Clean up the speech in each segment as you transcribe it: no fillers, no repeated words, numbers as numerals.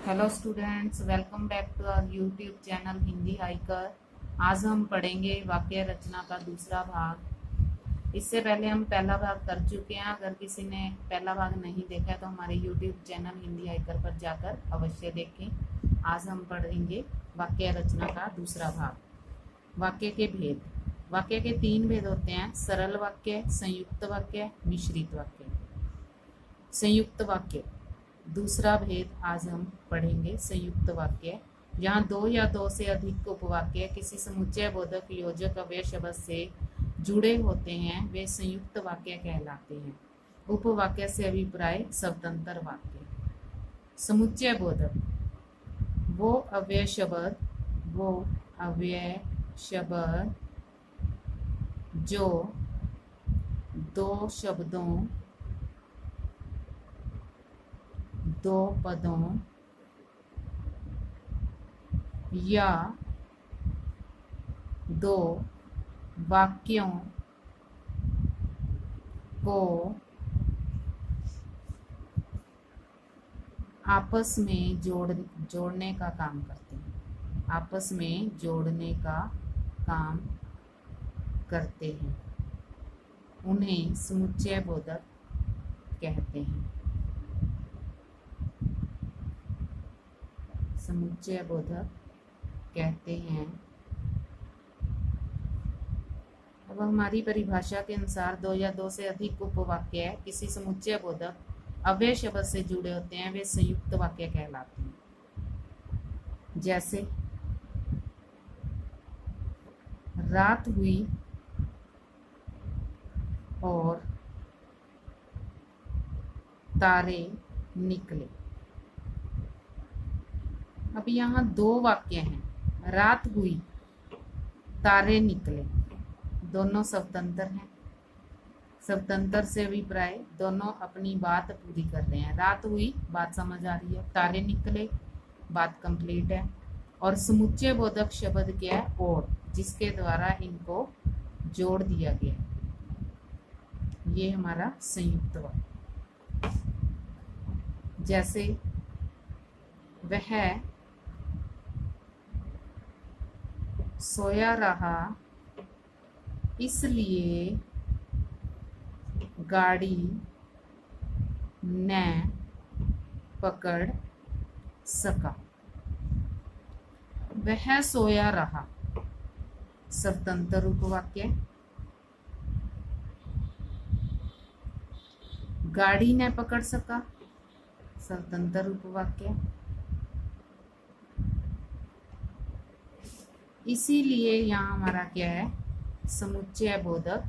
Hello students, welcome back to our YouTube channel Hindi hiker. आज हम पढ़ेंगे वाक्य रचना का दूसरा भाग। इससे पहले हम पहला भाग कर चुके हैं। अगर किसी ने पहला भाग नहीं देखा है तो हमारे यूट्यूब चैनल हिंदी हाइकर पर जाकर अवश्य देखें। आज हम पढ़ेंगे वाक्य रचना का दूसरा भाग। वाक्य के भेद। वाक्य के तीन भेद होते हैं: सरल वाक्य, संयुक्त वाक्य, मिश्रित वाक्य। संयुक्त वाक्य दूसरा भेद आज हम पढ़ेंगे। संयुक्त वाक्य जहाँ दो या दो से अधिक उपवाक्य किसी समुच्चय बोधक योजक अव्यय शब्द से जुड़े होते हैं वे संयुक्त वाक्य कहलाते हैं। उपवाक्य से अभिप्राय स्वतंत्र वाक्य। समुच्चय बोधक वो अव्यय शब्द जो दो शब्दों, दो पदों या दो वाक्यों को आपस में जोड़ने का काम करते हैं। आपस में जोड़ने का काम करते हैं, उन्हें समुच्चय बोधक कहते हैं। समुच्चय बोधक कहते हैं। अब हमारी परिभाषा के अनुसार दो या दो से अधिक उपवाक्य किसी समुच्चय बोधक अव्यय शब्द से जुड़े होते हैं वे संयुक्त वाक्य कहलाते हैं। जैसे रात हुई और तारे निकले। अब यहाँ दो वाक्य हैं, रात हुई, तारे निकले। दोनों स्वतंत्र हैं। स्वतंत्र से अभिप्राय दोनों अपनी बात पूरी कर रहे हैं। रात हुई, बात समझ आ रही है। तारे निकले, बात कंप्लीट है। और समुच्चय बोधक शब्द क्या है? और, जिसके द्वारा इनको जोड़ दिया गया। ये हमारा संयुक्त वाक्य। जैसे वह सोया रहा इसलिए गाड़ी न पकड़ सका। वह सोया रहा स्वतंत्र उपवाक्य। गाड़ी न पकड़ सका स्वतंत्र उपवाक्य। इसीलिए यहाँ हमारा क्या है? समुच्चय बोधक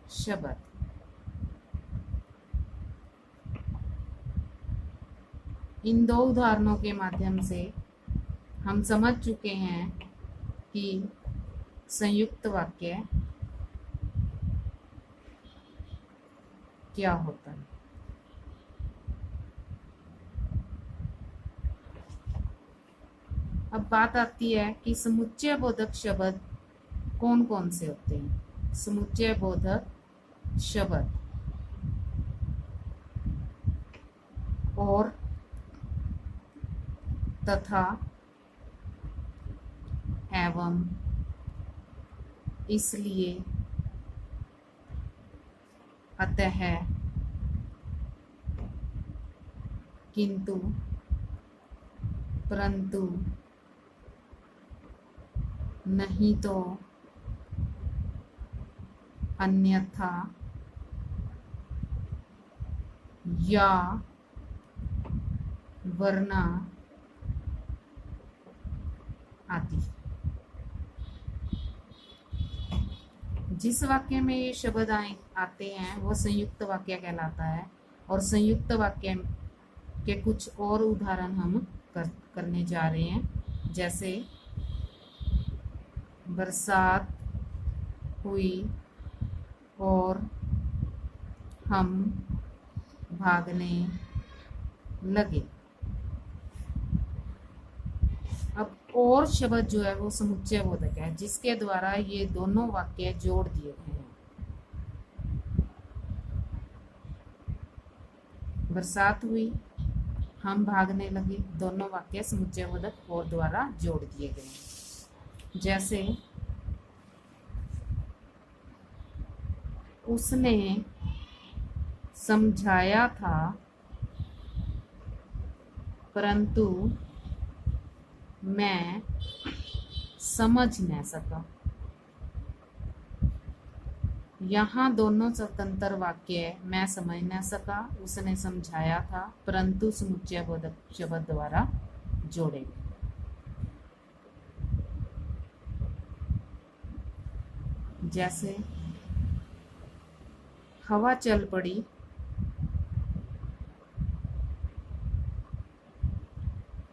शब्द। इन दो उदाहरणों के माध्यम से हम समझ चुके हैं कि संयुक्त वाक्य क्या होता है। अब बात आती है कि समुच्चय बोधक शब्द कौन कौन से होते हैं। समुच्चय बोधक शब्द और, तथा, एवं, इसलिए, अतः, किंतु, परंतु, नहीं तो, अन्यथा, या, वरना आदि। जिस वाक्य में ये शब्द आते हैं वो संयुक्त वाक्य कहलाता है। और संयुक्त वाक्य के कुछ और उदाहरण हम करने जा रहे हैं। जैसे बरसात हुई और हम भागने लगे। अब और शब्द जो है वो समुच्चय बोधक है, जिसके द्वारा ये दोनों वाक्य जोड़ दिए गए हैं। बरसात हुई, हम भागने लगे, दोनों वाक्य समुच्चयबोधक और द्वारा जोड़ दिए गए। जैसे उसने समझाया था परंतु मैं समझ न सका। यहाँ दोनों स्वतंत्र वाक्य मैं समझ न सका, उसने समझाया था, परंतु समुच्चयबोधक शब्द द्वारा जोड़े गए। जैसे हवा चल पड़ी,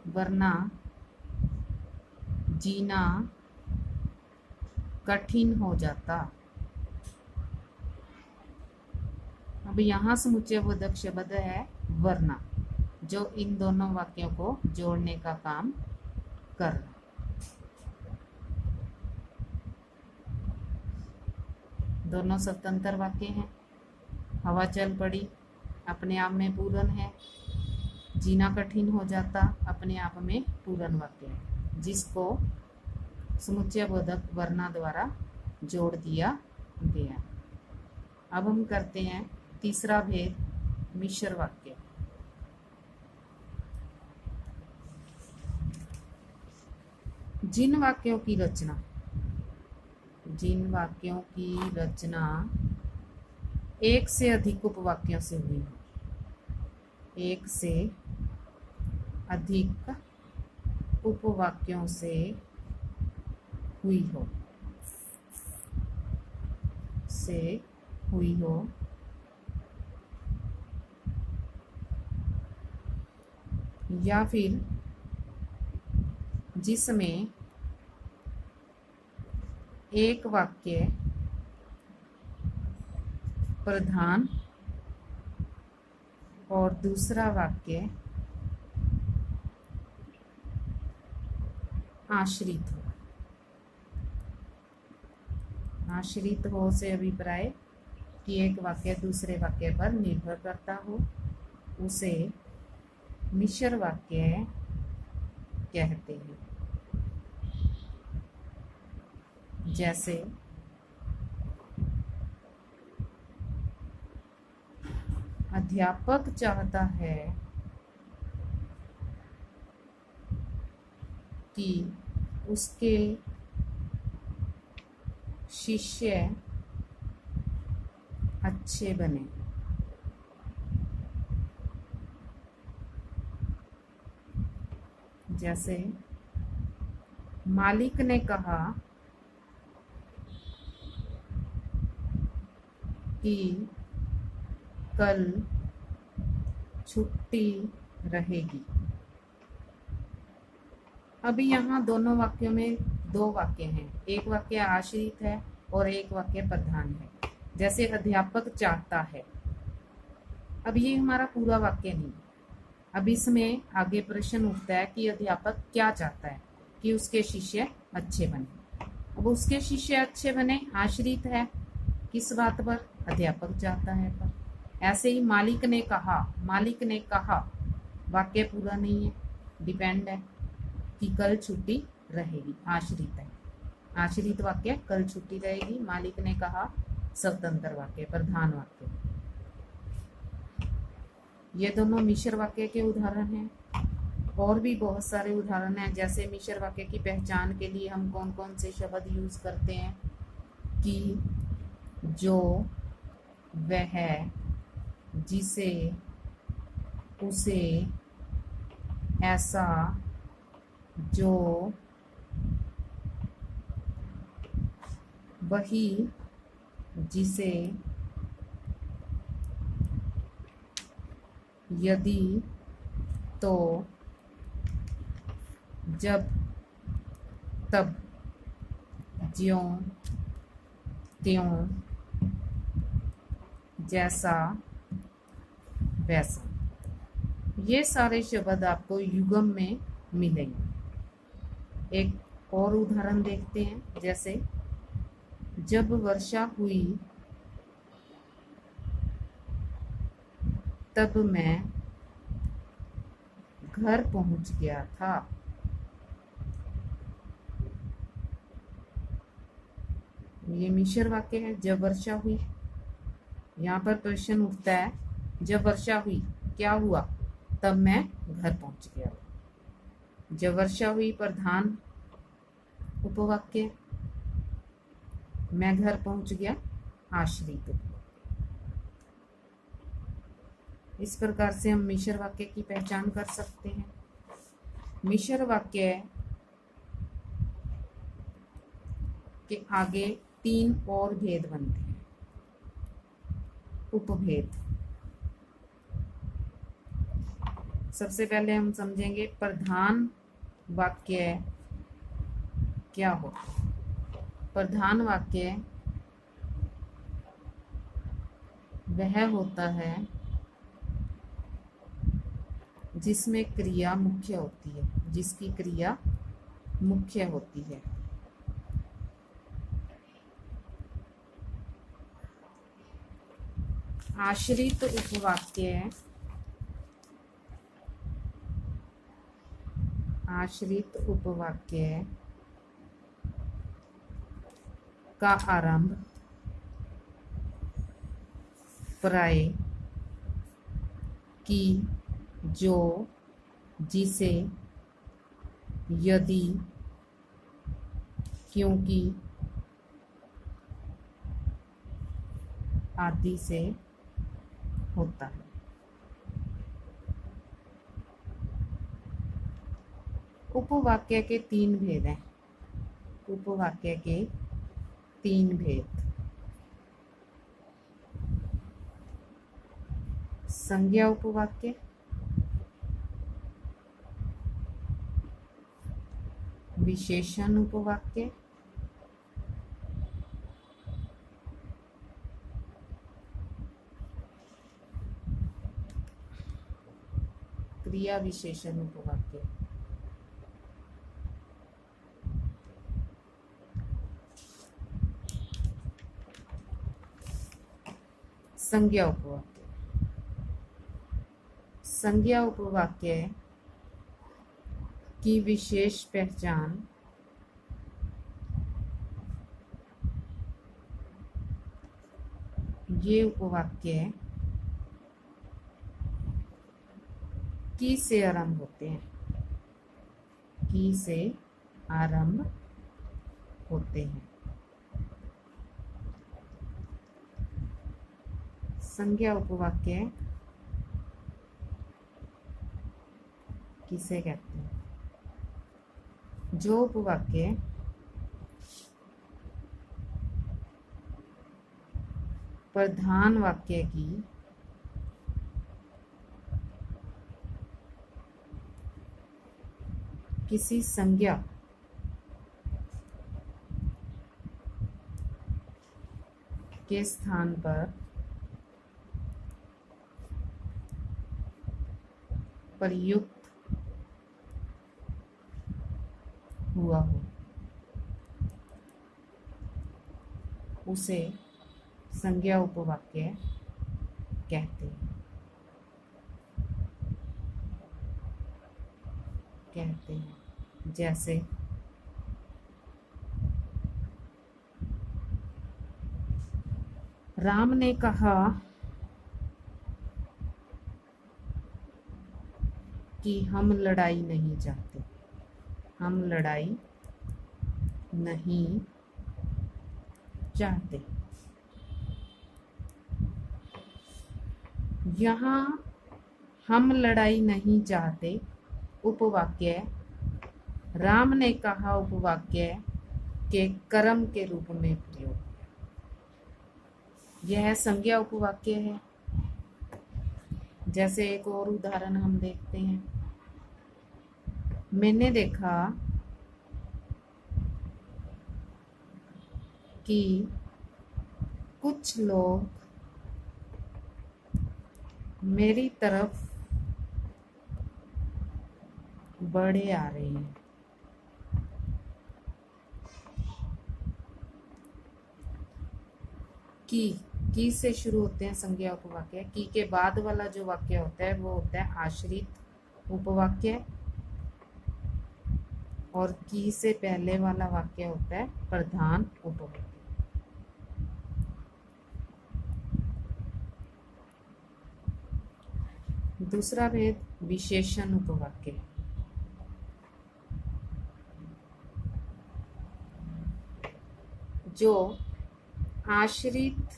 वरना जीना कठिन हो जाता। अब यहाँ समुच्चयबोधक शब्द है वरना, जो इन दोनों वाक्यों को जोड़ने का काम कर रहा। दोनों स्वतंत्र वाक्य हैं। हवा चल पड़ी अपने आप में पूर्ण है, जीना कठिन हो जाता अपने आप में पूर्ण वाक्य है, जिसको समुच्चयबोधक वरना द्वारा जोड़ दिया गया। अब हम करते हैं तीसरा भेद, मिश्र वाक्य। जिन वाक्यों की रचना एक से अधिक उपवाक्यों से हुई हो, एक से अधिक उपवाक्यों से हुई हो या फिर जिसमें एक वाक्य प्रधान और दूसरा वाक्य आश्रित हो। आश्रित हो से अभिप्राय कि एक वाक्य दूसरे वाक्य पर निर्भर करता हो, उसे मिश्र वाक्य कहते हैं। जैसे अध्यापक चाहता है कि उसके शिष्य अच्छे बने। जैसे मालिक ने कहा कि कल छुट्टी रहेगी। अभी यहाँ दोनों वाक्यों में दो वाक्य हैं, एक वाक्य आश्रित है और एक वाक्य प्रधान है। जैसे अध्यापक चाहता है, अब ये हमारा पूरा वाक्य नहीं। अब इसमें आगे प्रश्न उठता है कि अध्यापक क्या चाहता है कि उसके शिष्य अच्छे बने। अब उसके शिष्य अच्छे बने आश्रित है किस बात पर? अध्यापक चाहता है पर। ऐसे ही मालिक ने कहा वाक्य पूरा नहीं है, डिपेंड है कि कल छुट्टी रहेगी, आश्रित है। आश्रित वाक्य कल छुट्टी रहेगी, मालिक ने कहा स्वतंत्र वाक्य, प्रधान वाक्य। ये दोनों मिश्र वाक्य के उदाहरण हैं। और भी बहुत सारे उदाहरण हैं। जैसे मिश्र वाक्य की पहचान के लिए हम कौन कौन से शब्द यूज करते हैं कि जो, वह, जिसे, उसे, ऐसा, जो, वही, जिसे, यदि, तो, जब, तब, ज्यों, त्यों, जैसा, वैसा। ये सारे शब्द आपको युग्म में मिलेंगे। एक और उदाहरण देखते हैं। जैसे जब वर्षा हुई तब मैं घर पहुंच गया था। ये मिश्र वाक्य है। जब वर्षा हुई, यहाँ पर क्वेश्चन उठता है, जब वर्षा हुई क्या हुआ? तब मैं घर पहुंच गया। जब वर्षा हुई प्रधान उपवाक्य, मैं घर पहुंच गया आश्रित उपवाक्य। इस प्रकार से हम मिश्र वाक्य की पहचान कर सकते हैं। मिश्र वाक्य के आगे 3 और भेद बनते हैं, उपभेद। सबसे पहले हम समझेंगे प्रधान वाक्य क्या होता है। प्रधान वाक्य वह होता है जिसमें क्रिया मुख्य होती है, जिसकी क्रिया मुख्य होती है। आश्रित उपवाक्य, आश्रित उपवाक्य का आरंभ प्राय कि, जो, जिसे, यदि, क्योंकि आदि से होता है। उपवाक्य के 3 भेद हैं। उपवाक्य के 3 भेद। संज्ञा उपवाक्य, विशेषण उपवाक्य, क्रिया विशेषण उपवाक्य। संज्ञा उपवाक्य। संज्ञा उपवाक्य की विशेष पहचान ये उपवाक्य की से आरंभ होते हैं, की से आरंभ होते हैं। संज्ञा उपवाक्य किसे कहते हैं? जो उपवाक्य प्रधान वाक्य की किसी संज्ञा के स्थान पर प्रयुक्त हुआ हो, उसे संज्ञा उपवाक्य कहते हैं। जैसे राम ने कहा कि हम लड़ाई नहीं चाहते। हम लड़ाई नहीं चाहते। यहाँ हम लड़ाई नहीं चाहते उपवाक्य राम ने कहा उपवाक्य के कर्म के रूप में प्रयोग। यह संज्ञा उपवाक्य है। जैसे एक और उदाहरण हम देखते हैं। मैंने देखा कि कुछ लोग मेरी तरफ बढ़े आ रहे हैं। की से शुरू होते हैं संज्ञा उपवाक्य। की के बाद वाला जो वाक्य होता है वो होता है आश्रित उपवाक्य और की से पहले वाला वाक्य होता है प्रधान उपवाक्य। दूसरा भेद विशेषण उपवाक्य। जो आश्रित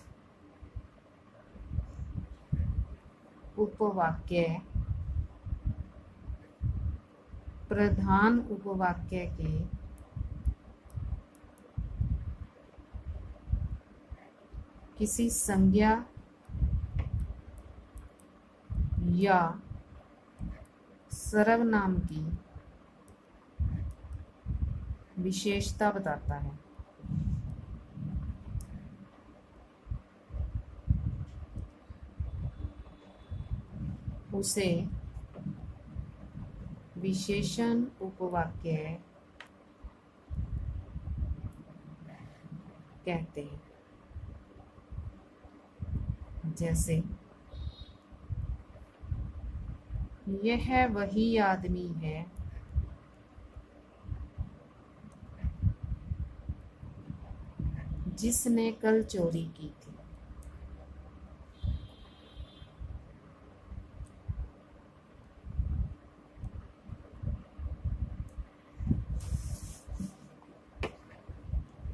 उपवाक्य प्रधान उपवाक्य के किसी संज्ञा या सर्वनाम की विशेषता बताता है। उसे विशेषण उपवाक्य कहते हैं। जैसे यह वही आदमी है जिसने कल चोरी की थी।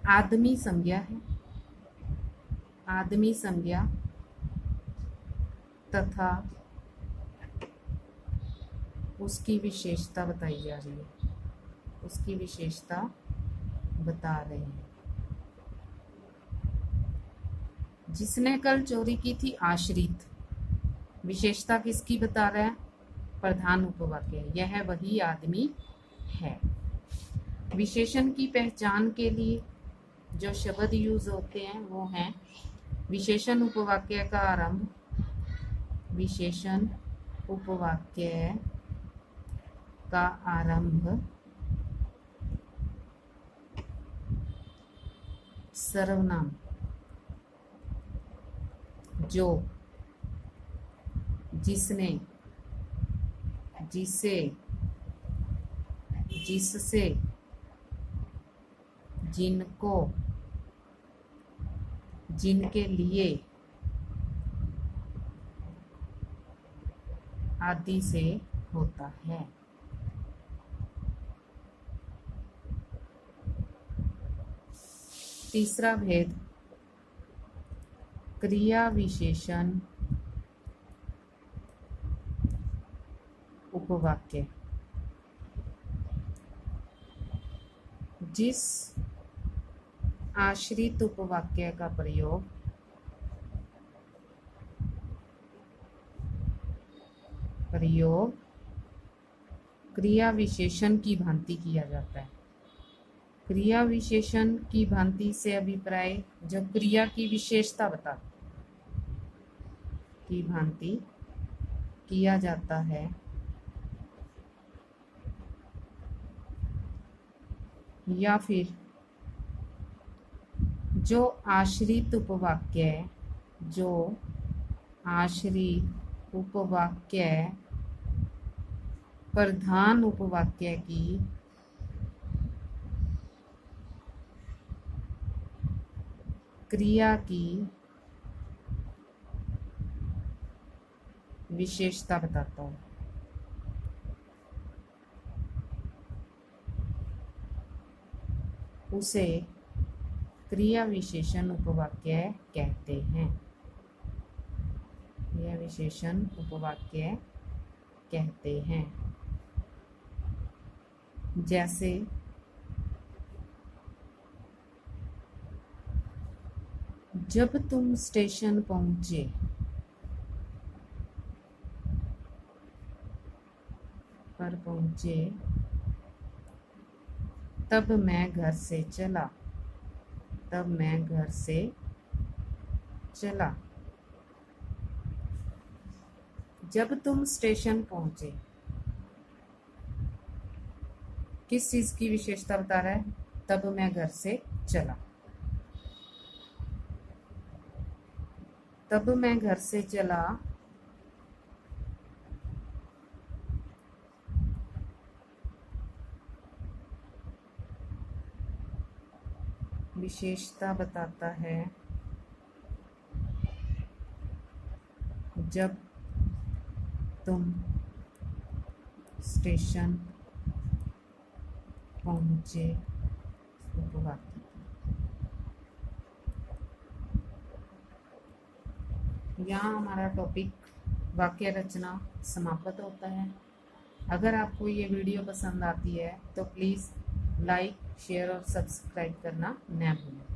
आदमी संज्ञा है। आदमी संज्ञा तथा उसकी विशेषता बताई जा रही है। उसकी विशेषता बता रहे हैं। जिसने कल चोरी की थी आश्रित, विशेषता किसकी बता रहा है? प्रधान उपवाक्य, यह वही आदमी है। विशेषण की पहचान के लिए जो शब्द यूज होते हैं वो हैं विशेषण उपवाक्य का आरंभ, विशेषण उपवाक्य का आरंभ, सर्वनाम जो, जिसने, जिसे, जिससे, जिनको, जिनके लिए आदि से होता है। तीसरा भेद क्रिया विशेषण उपवाक्य। जिस आश्रित उपवाक्य का प्रयोग क्रिया विशेषण की भांति किया जाता है। क्रिया विशेषण की भांति से अभिप्राय जब क्रिया की विशेषता बता की भांति किया जाता है या फिर जो आश्रित उपवाक्य प्रधान उपवाक्य की क्रिया की विशेषता बताता हूँ। उसे क्रिया विशेषण उपवाक्य कहते हैं। क्रिया विशेषण उपवाक्य कहते हैं। जैसे जब तुम स्टेशन पहुंचे, तब मैं घर से चला। जब तुम स्टेशन पहुंचे किस चीज की विशेषता बता रहा है? तब मैं घर से चला। तब मैं घर से चला विशेषता बताता है जब तुम स्टेशन पहुंचे। यहाँ हमारा टॉपिक वाक्य रचना समाप्त होता है। अगर आपको ये वीडियो पसंद आती है तो प्लीज़ लाइक, शेयर और सब्सक्राइब करना न भूलें।